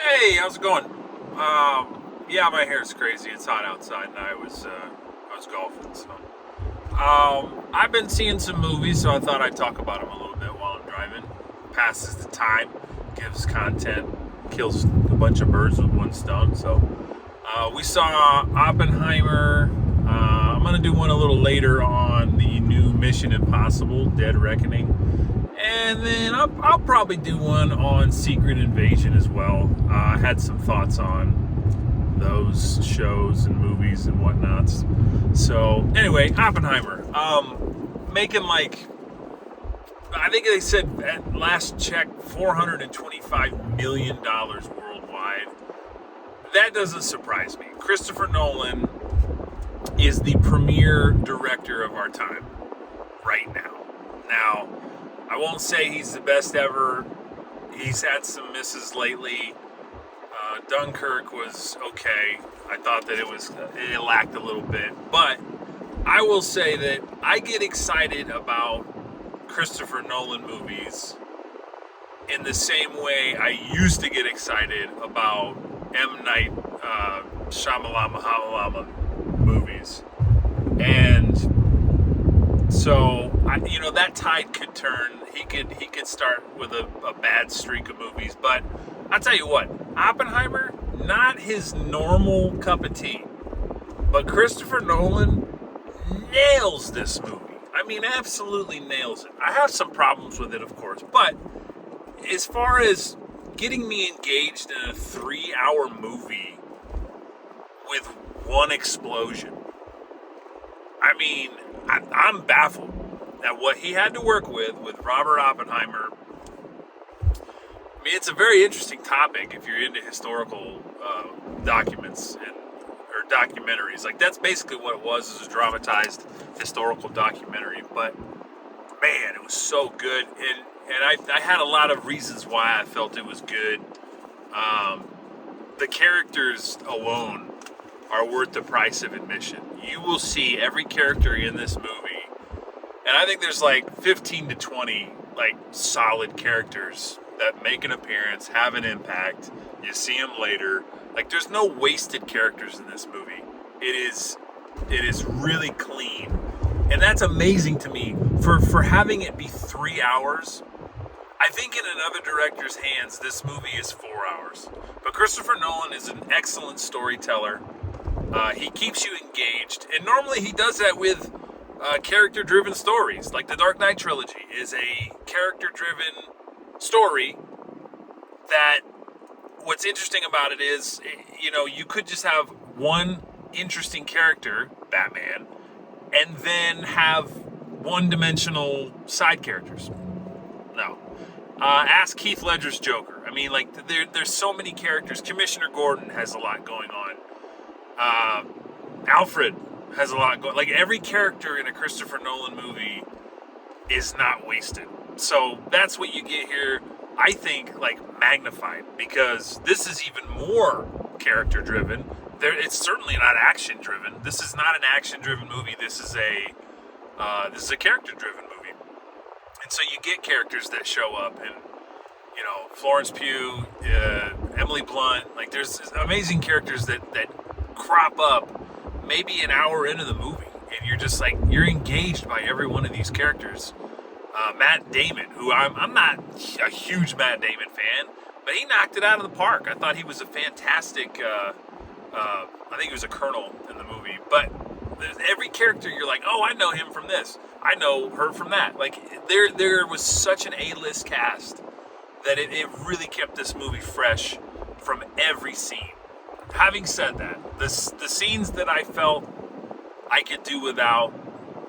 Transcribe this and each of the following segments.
Hey, how's it going? Yeah, my hair's crazy. It's hot outside, and I was golfing. So, I've been seeing some movies, so I thought I'd talk about them a little bit while I'm driving. Passes the time, gives content, kills a bunch of birds with one stone. So, we saw Oppenheimer. I'm gonna do one a little later on the new Mission Impossible: Dead Reckoning. And then I'll probably do one on Secret Invasion as well. I had some thoughts on those shows and movies and whatnots. So anyway, Oppenheimer, making like I think they said at last check $425 million worldwide. That doesn't surprise me. Christopher Nolan is the premier director of our time right now. Now, I won't say he's the best ever. He's had some misses lately. Dunkirk was okay. I thought that it lacked a little bit, but I will say that I get excited about Christopher Nolan movies in the same way I used to get excited about M. Night Shyamalan movies, and so that tide could turn. He could start with a bad streak of movies, but I'll tell you what, Oppenheimer, not his normal cup of tea, but Christopher Nolan nails this movie. I mean, absolutely nails it. I have some problems with it, of course, but as far as getting me engaged in a 3-hour movie with one explosion, I mean, I'm baffled at what he had to work with Robert Oppenheimer. I mean, it's a very interesting topic if you're into historical documents or documentaries. Like, that's basically what it was, is a dramatized historical documentary. But, man, it was so good. And I had a lot of reasons why I felt it was good. The characters alone are worth the price of admission. You will see every character in this movie, and I think there's like 15 to 20 like solid characters that make an appearance, have an impact. You see them later. Like, there's no wasted characters in this movie. It is really clean, and that's amazing to me for having it be 3 hours. I think in another director's hands, this movie is 4 hours. But Christopher Nolan is an excellent storyteller. He keeps you engaged, and normally he does that with character-driven stories. Like the Dark Knight trilogy is a character-driven story that, what's interesting about it is, you could just have one interesting character, Batman, and then have one-dimensional side characters. No. Ask Keith Ledger's Joker. I mean, like, there's so many characters. Commissioner Gordon has a lot going on. Alfred has a lot going. Like, every character in a Christopher Nolan movie is not wasted. So that's what you get here. I think, like, magnified, because this is even more character driven. It's certainly not action driven. This is not an action driven movie. This is a character driven movie. And so you get characters that show up, and Florence Pugh, Emily Blunt. Like, there's amazing characters that crop up maybe an hour into the movie, and you're just like, you're engaged by every one of these characters. Matt Damon, who I'm not a huge Matt Damon fan, but he knocked it out of the park. I thought he was a fantastic. I think he was a colonel in the movie, but every character you're like, oh, I know him from this. I know her from that. Like, there was such an A-list cast that it really kept this movie fresh from every scene. Having said that, the scenes that I felt I could do without,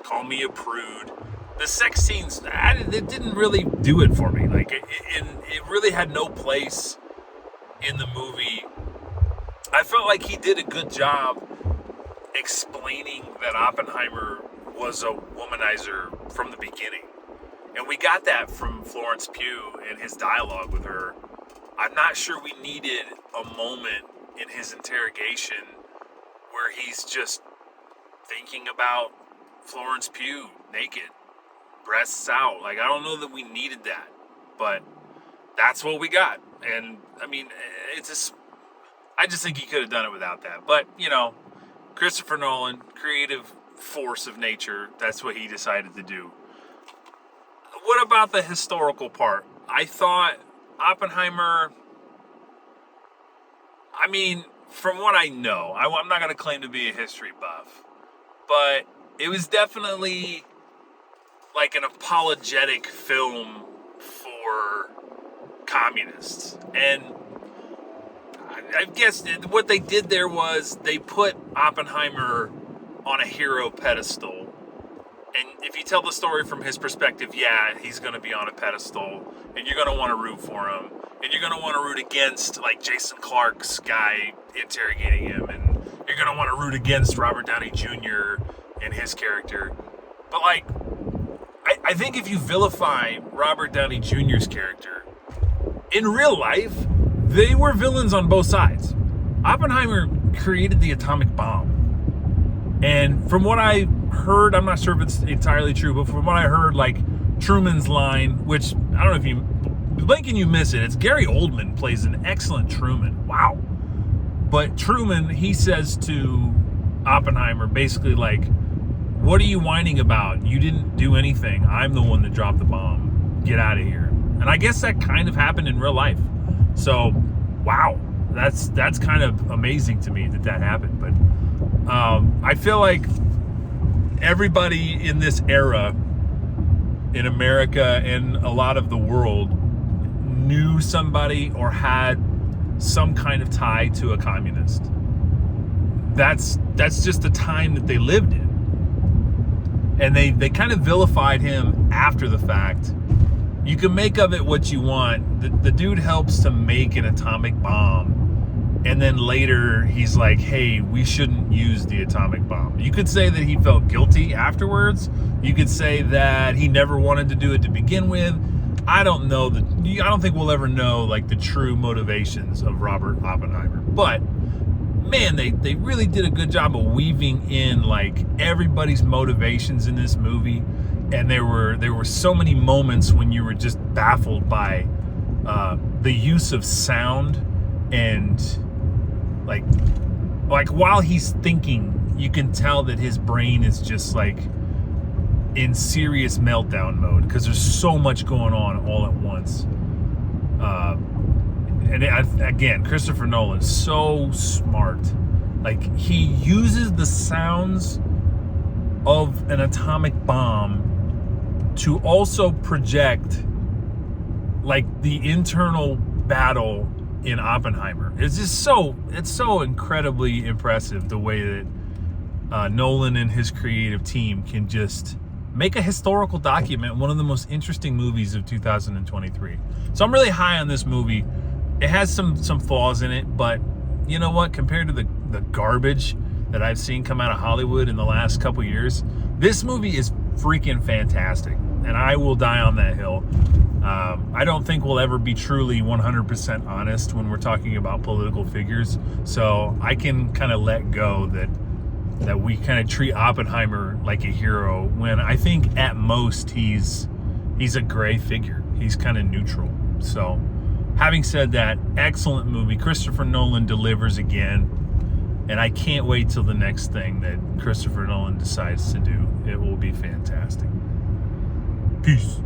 call me a prude, the sex scenes, it didn't really do it for me. Like, it really had no place in the movie. I felt like he did a good job explaining that Oppenheimer was a womanizer from the beginning. And we got that from Florence Pugh and his dialogue with her. I'm not sure we needed a moment in his interrogation where he's just thinking about Florence Pugh naked, breasts out. Like, I don't know that we needed that, but that's what we got. And I mean, I just think he could have done it without that. But, Christopher Nolan, creative force of nature, that's what he decided to do. What about the historical part? I thought Oppenheimer, I mean, from what I know, I'm not going to claim to be a history buff, but it was definitely like an apologetic film for communists. And I guess what they did there was they put Oppenheimer on a hero pedestal. And if you tell the story from his perspective, yeah, he's going to be on a pedestal, and you're going to want to root for him, and you're going to want to root against, like, Jason Clarke's guy interrogating him, and you're going to want to root against Robert Downey Jr. and his character. But, like, I think if you vilify Robert Downey Jr.'s character, in real life, they were villains on both sides. Oppenheimer created the atomic bomb. And from what I heard, I'm not sure if it's entirely true, but from what I heard, like, Truman's line, which, I don't know if you blink and you miss it, it's Gary Oldman plays an excellent Truman. Wow. But Truman, he says to Oppenheimer, basically like, what are you whining about? You didn't do anything. I'm the one that dropped the bomb. Get out of here. And I guess that kind of happened in real life. So, wow. That's kind of amazing to me that happened. But I feel like everybody in this era in America and a lot of the world knew somebody or had some kind of tie to a communist. That's just the time that they lived in. And they kind of vilified him after the fact. You can make of it what you want. The dude helps to make an atomic bomb. And then later, he's like, hey, we shouldn't use the atomic bomb. You could say that he felt guilty afterwards. You could say that he never wanted to do it to begin with. I don't know. I don't think we'll ever know, like, the true motivations of Robert Oppenheimer. But, man, they really did a good job of weaving in, like, everybody's motivations in this movie. And there were so many moments when you were just baffled by the use of sound and... Like while he's thinking, you can tell that his brain is just like in serious meltdown mode because there's so much going on all at once. Again, Christopher Nolan is so smart. Like, he uses the sounds of an atomic bomb to also project like the internal battle in Oppenheimer. It's so incredibly impressive the way that Nolan and his creative team can just make a historical document, one of the most interesting movies of 2023. So I'm really high on this movie. It has some flaws in it, but you know what? Compared to the garbage that I've seen come out of Hollywood in the last couple years, this movie is freaking fantastic, and I will die on that hill. I don't think we'll ever be truly 100% honest when we're talking about political figures, so I can kind of let go that we kind of treat Oppenheimer like a hero when I think at most he's a gray figure. He's kind of neutral. So, having said that, excellent movie. Christopher Nolan delivers again, and I can't wait till the next thing that Christopher Nolan decides to do. It will be fantastic. Peace.